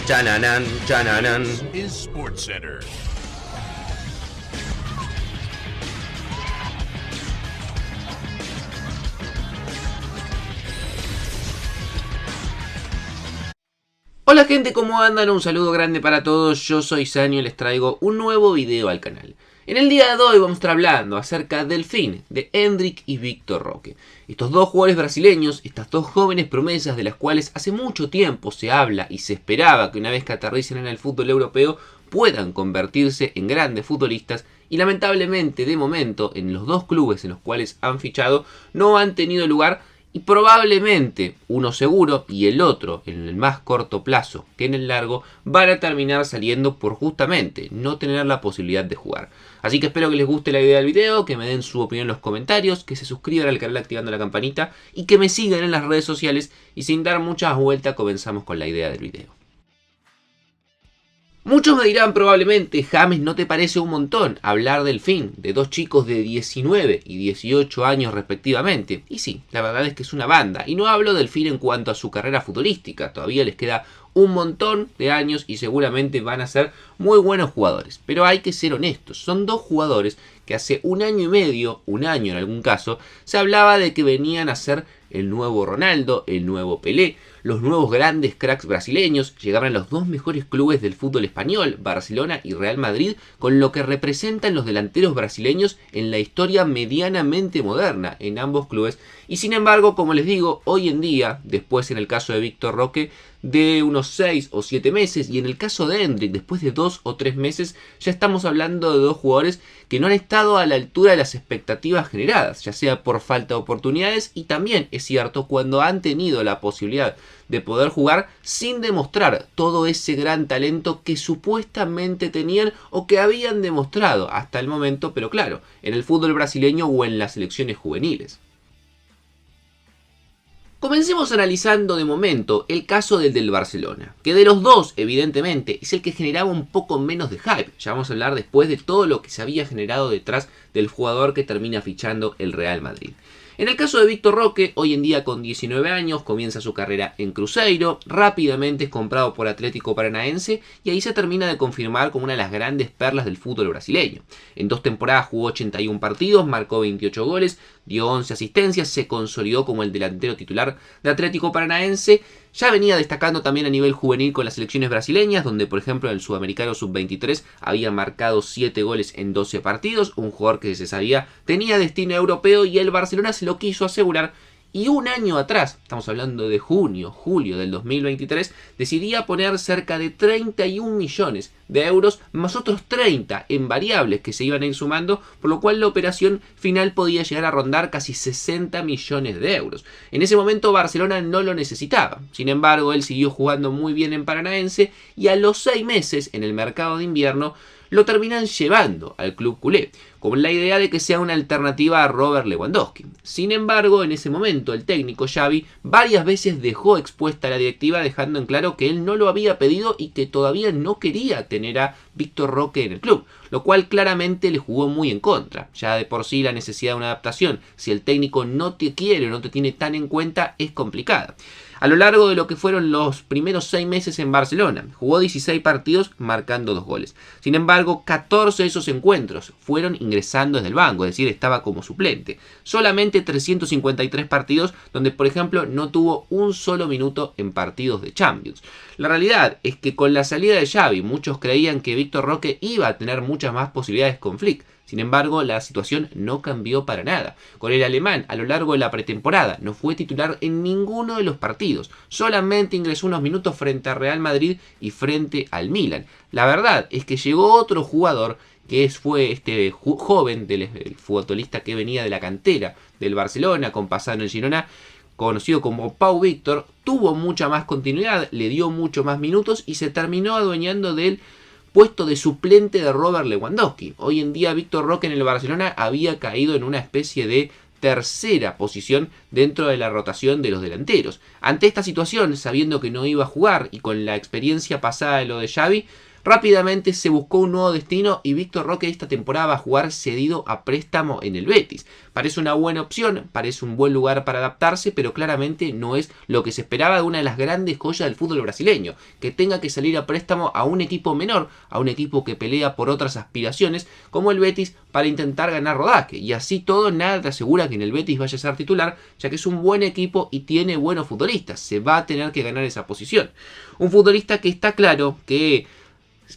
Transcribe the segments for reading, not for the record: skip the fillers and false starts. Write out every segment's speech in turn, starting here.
Chananan, chananan. Is SportsCenter. Hola gente, ¿cómo andan? Un saludo grande para todos, yo soy Sanio y les traigo un nuevo video al canal. En el día de hoy vamos a estar hablando acerca del fin de Endrick y Victor Roque. Estos dos jugadores brasileños, estas dos jóvenes promesas de las cuales hace mucho tiempo se habla y se esperaba que una vez que aterricen en el fútbol europeo puedan convertirse en grandes futbolistas, y lamentablemente de momento en los dos clubes en los cuales han fichado no han tenido lugar. Y probablemente uno seguro y el otro en el más corto plazo que en el largo van a terminar saliendo por justamente no tener la posibilidad de jugar. Así que espero que les guste la idea del video, que me den su opinión en los comentarios, que se suscriban al canal activando la campanita y que me sigan en las redes sociales. Y sin dar muchas vueltas comenzamos con la idea del video. Muchos me dirán probablemente, James, ¿no te parece un montón hablar del fin de dos chicos de 19 y 18 años respectivamente? Y sí, la verdad es que es una banda, y no hablo del fin en cuanto a su carrera futbolística, todavía les queda un montón de años y seguramente van a ser muy buenos jugadores. Pero hay que ser honestos, son dos jugadores que hace un año y medio, un año en algún caso, se hablaba de que venían a ser el nuevo Ronaldo, el nuevo Pelé, los nuevos grandes cracks brasileños. Llegaban a los dos mejores clubes del fútbol español, Barcelona y Real Madrid, con lo que representan los delanteros brasileños en la historia medianamente moderna en ambos clubes. Y sin embargo, como les digo, hoy en día, después en el caso de Victor Roque, de unos 6 o 7 meses, y en el caso de Endrick, después de 2 o 3 meses, ya estamos hablando de dos jugadores que no han estado a la altura de las expectativas generadas, ya sea por falta de oportunidades, y también es cierto cuando han tenido la posibilidad de poder jugar sin demostrar todo ese gran talento que supuestamente tenían o que habían demostrado hasta el momento, pero claro, en el fútbol brasileño o en las selecciones juveniles. Comencemos analizando de momento el caso del Barcelona, que de los dos evidentemente es el que generaba un poco menos de hype. Ya vamos a hablar después de todo lo que se había generado detrás del jugador que termina fichando el Real Madrid. En el caso de Victor Roque, hoy en día con 19 años, comienza su carrera en Cruzeiro, rápidamente es comprado por Atlético Paranaense y ahí se termina de confirmar como una de las grandes perlas del fútbol brasileño. En 2 temporadas jugó 81 partidos, marcó 28 goles, dio 11 asistencias, se consolidó como el delantero titular de Atlético Paranaense. Ya venía destacando también a nivel juvenil con las selecciones brasileñas, donde por ejemplo en el Sudamericano Sub-23 había marcado 7 goles en 12 partidos, un jugador que se sabía tenía destino europeo y el Barcelona se lo quiso asegurar. Y un año atrás, estamos hablando de julio del 2023, decidía poner cerca de 31 millones de euros más otros 30 en variables que se iban a ir sumando, por lo cual la operación final podía llegar a rondar casi 60 millones de euros. En ese momento Barcelona no lo necesitaba, sin embargo él siguió jugando muy bien en Paranaense y a los 6 meses en el mercado de invierno lo terminan llevando al club culé, con la idea de que sea una alternativa a Robert Lewandowski. Sin embargo, en ese momento el técnico Xavi varias veces dejó expuesta a la directiva, dejando en claro que él no lo había pedido y que todavía no quería tener a Victor Roque en el club, lo cual claramente le jugó muy en contra. Ya de por sí la necesidad de una adaptación, si el técnico no te quiere o no te tiene tan en cuenta, es complicada. A lo largo de lo que fueron los primeros 6 meses en Barcelona, jugó 16 partidos marcando 2 goles. Sin embargo, 14 de esos encuentros fueron ingresando desde el banco, es decir, estaba como suplente. Solamente 353 partidos donde, por ejemplo, no tuvo un solo minuto en partidos de Champions. La realidad es que con la salida de Xavi, muchos creían que Victor Roque iba a tener muchas más posibilidades con Flick. Sin embargo, la situación no cambió para nada. Con el alemán, a lo largo de la pretemporada, no fue titular en ninguno de los partidos. Solamente ingresó unos minutos frente a Real Madrid y frente al Milan. La verdad es que llegó otro jugador, que fue este joven el futbolista que venía de la cantera del Barcelona, con pasado en el Girona, conocido como Pau Víctor. Tuvo mucha más continuidad, le dio mucho más minutos y se terminó adueñando del puesto de suplente de Robert Lewandowski. Hoy en día Victor Roque en el Barcelona había caído en una especie de tercera posición dentro de la rotación de los delanteros. Ante esta situación, sabiendo que no iba a jugar y con la experiencia pasada de lo de Xavi, Rápidamente se buscó un nuevo destino y Víctor Roque esta temporada va a jugar cedido a préstamo en el Betis. Parece una buena opción, parece un buen lugar para adaptarse, pero claramente no es lo que se esperaba de una de las grandes joyas del fútbol brasileño, que tenga que salir a préstamo a un equipo menor, a un equipo que pelea por otras aspiraciones, como el Betis, para intentar ganar rodaje. Y así todo, nada te asegura que en el Betis vaya a ser titular, ya que es un buen equipo y tiene buenos futbolistas. Se va a tener que ganar esa posición. Un futbolista que está claro que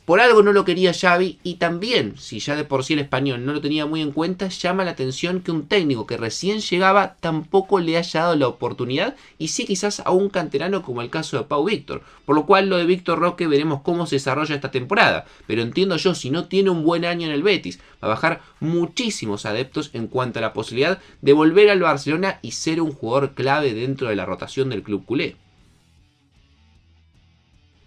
por algo no lo quería Xavi, y también, si ya de por sí el español no lo tenía muy en cuenta, llama la atención que un técnico que recién llegaba tampoco le haya dado la oportunidad, y sí quizás a un canterano como el caso de Pau Víctor. Por lo cual lo de Víctor Roque veremos cómo se desarrolla esta temporada, pero entiendo yo, si no tiene un buen año en el Betis, va a bajar muchísimos adeptos en cuanto a la posibilidad de volver al Barcelona y ser un jugador clave dentro de la rotación del club culé.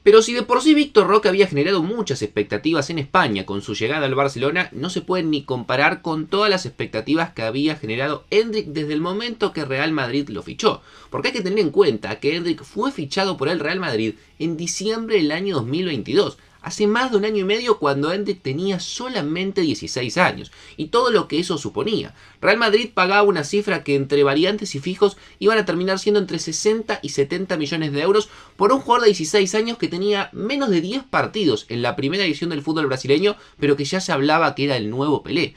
Pero si de por sí Víctor Roque había generado muchas expectativas en España con su llegada al Barcelona, no se pueden ni comparar con todas las expectativas que había generado Endrick desde el momento que Real Madrid lo fichó. Porque hay que tener en cuenta que Endrick fue fichado por el Real Madrid en diciembre del año 2022. Hace más de un año y medio, cuando Endrick tenía solamente 16 años, y todo lo que eso suponía. Real Madrid pagaba una cifra que entre variantes y fijos iban a terminar siendo entre 60 y 70 millones de euros por un jugador de 16 años que tenía menos de 10 partidos en la primera división del fútbol brasileño, pero que ya se hablaba que era el nuevo Pelé.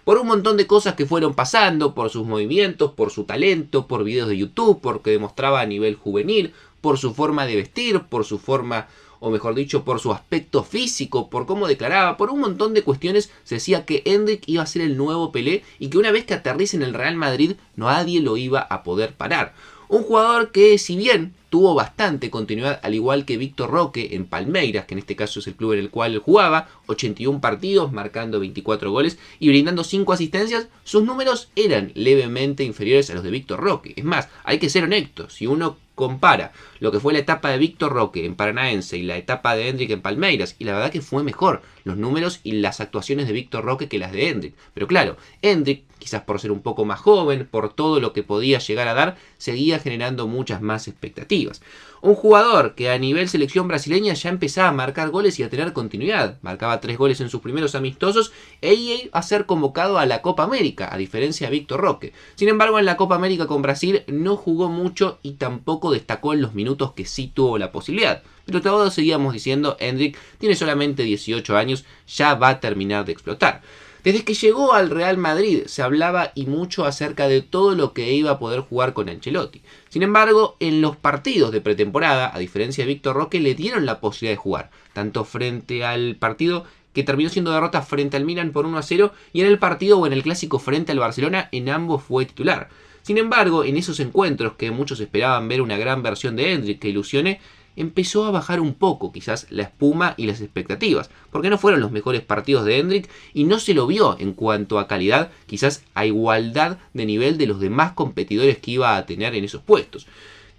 Por un montón de cosas que fueron pasando, por sus movimientos, por su talento, por videos de YouTube, porque demostraba a nivel juvenil, por su forma de vestir, por su forma, o mejor dicho, por su aspecto físico, por cómo declaraba, por un montón de cuestiones, se decía que Endrick iba a ser el nuevo Pelé y que una vez que aterrice en el Real Madrid, nadie lo iba a poder parar. Un jugador que, si bien tuvo bastante continuidad, al igual que Víctor Roque en Palmeiras, que en este caso es el club en el cual él jugaba, 81 partidos, marcando 24 goles y brindando 5 asistencias, sus números eran levemente inferiores a los de Víctor Roque. Es más, hay que ser honestos, si uno compara lo que fue la etapa de Víctor Roque en Paranaense y la etapa de Endrick en Palmeiras, y la verdad que fue mejor los números y las actuaciones de Víctor Roque que las de Endrick. Pero claro, Endrick, quizás por ser un poco más joven, por todo lo que podía llegar a dar, seguía generando muchas más expectativas. Un jugador que a nivel selección brasileña ya empezaba a marcar goles y a tener continuidad. Marcaba 3 goles en sus primeros amistosos e iba a ser convocado a la Copa América, a diferencia de Víctor Roque. Sin embargo, en la Copa América con Brasil no jugó mucho y tampoco destacó en los minutos que sí tuvo la posibilidad. Pero todos seguíamos diciendo, Endrick tiene solamente 18 años, ya va a terminar de explotar. Desde que llegó al Real Madrid se hablaba y mucho acerca de todo lo que iba a poder jugar con Ancelotti. Sin embargo, en los partidos de pretemporada, a diferencia de Víctor Roque, le dieron la posibilidad de jugar, tanto frente al partido que terminó siendo derrota frente al Milan por 1-0, y en el partido o en el clásico frente al Barcelona, en ambos fue titular. Sin embargo, en esos encuentros que muchos esperaban ver una gran versión de Endrick que ilusione, empezó a bajar un poco quizás la espuma y las expectativas, porque no fueron los mejores partidos de Endrick y no se lo vio en cuanto a calidad, quizás a igualdad de nivel de los demás competidores que iba a tener en esos puestos.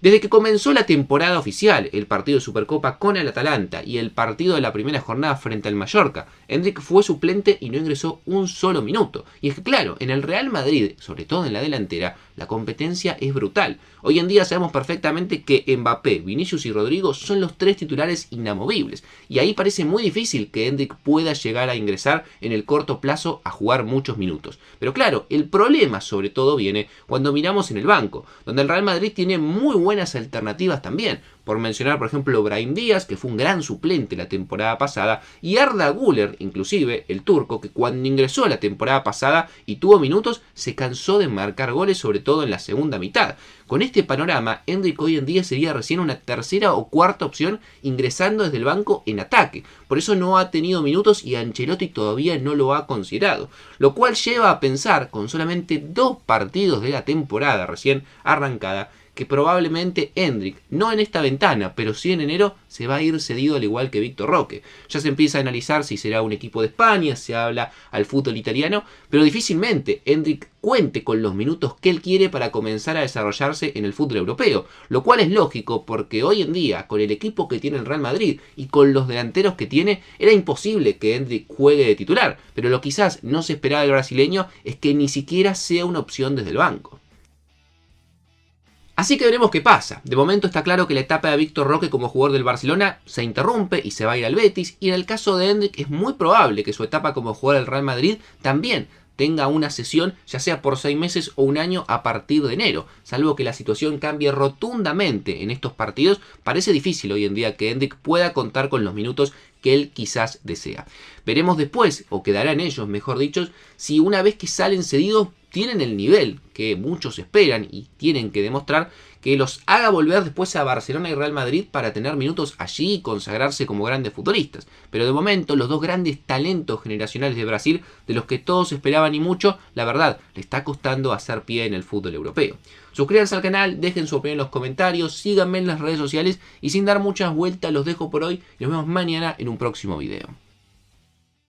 Desde que comenzó la temporada oficial, el partido de Supercopa con el Atalanta y el partido de la primera jornada frente al Mallorca, Endrick fue suplente y no ingresó un solo minuto. Y es que claro, en el Real Madrid, sobre todo en la delantera, la competencia es brutal. Hoy en día sabemos perfectamente que Mbappé, Vinicius y Rodrigo son los 3 titulares inamovibles. Y ahí parece muy difícil que Endrick pueda llegar a ingresar en el corto plazo a jugar muchos minutos. Pero claro, el problema sobre todo viene cuando miramos en el banco, donde el Real Madrid tiene muy buenas alternativas también. Por mencionar, por ejemplo, Brahim Díaz, que fue un gran suplente la temporada pasada, y Arda Güler, inclusive, el turco, que cuando ingresó la temporada pasada y tuvo minutos, se cansó de marcar goles, sobre todo en la segunda mitad. Con este panorama, Endrick hoy en día sería recién una tercera o cuarta opción ingresando desde el banco en ataque. Por eso no ha tenido minutos y Ancelotti todavía no lo ha considerado. Lo cual lleva a pensar, con solamente 2 partidos de la temporada recién arrancada, que probablemente Endrick, no en esta ventana, pero sí en enero, se va a ir cedido al igual que Víctor Roque. Ya se empieza a analizar si será un equipo de España, se habla al fútbol italiano, pero difícilmente Endrick cuente con los minutos que él quiere para comenzar a desarrollarse en el fútbol europeo, lo cual es lógico porque hoy en día, con el equipo que tiene el Real Madrid y con los delanteros que tiene, era imposible que Endrick juegue de titular, pero lo quizás no se esperaba del brasileño es que ni siquiera sea una opción desde el banco. Así que veremos qué pasa. De momento está claro que la etapa de Víctor Roque como jugador del Barcelona se interrumpe y se va a ir al Betis. Y en el caso de Endrick es muy probable que su etapa como jugador del Real Madrid también tenga una cesión, ya sea por 6 meses o un año a partir de enero. Salvo que la situación cambie rotundamente en estos partidos, parece difícil hoy en día que Endrick pueda contar con los minutos que él quizás desea. Veremos después, o quedarán ellos, mejor dicho, si una vez que salen cedidos tienen el nivel que muchos esperan y tienen que demostrar que los haga volver después a Barcelona y Real Madrid para tener minutos allí y consagrarse como grandes futbolistas. Pero de momento los dos grandes talentos generacionales de Brasil, de los que todos esperaban y mucho, la verdad, le está costando hacer pie en el fútbol europeo. Suscríbanse al canal, dejen su opinión en los comentarios, síganme en las redes sociales y sin dar muchas vueltas los dejo por hoy y nos vemos mañana en un próximo video.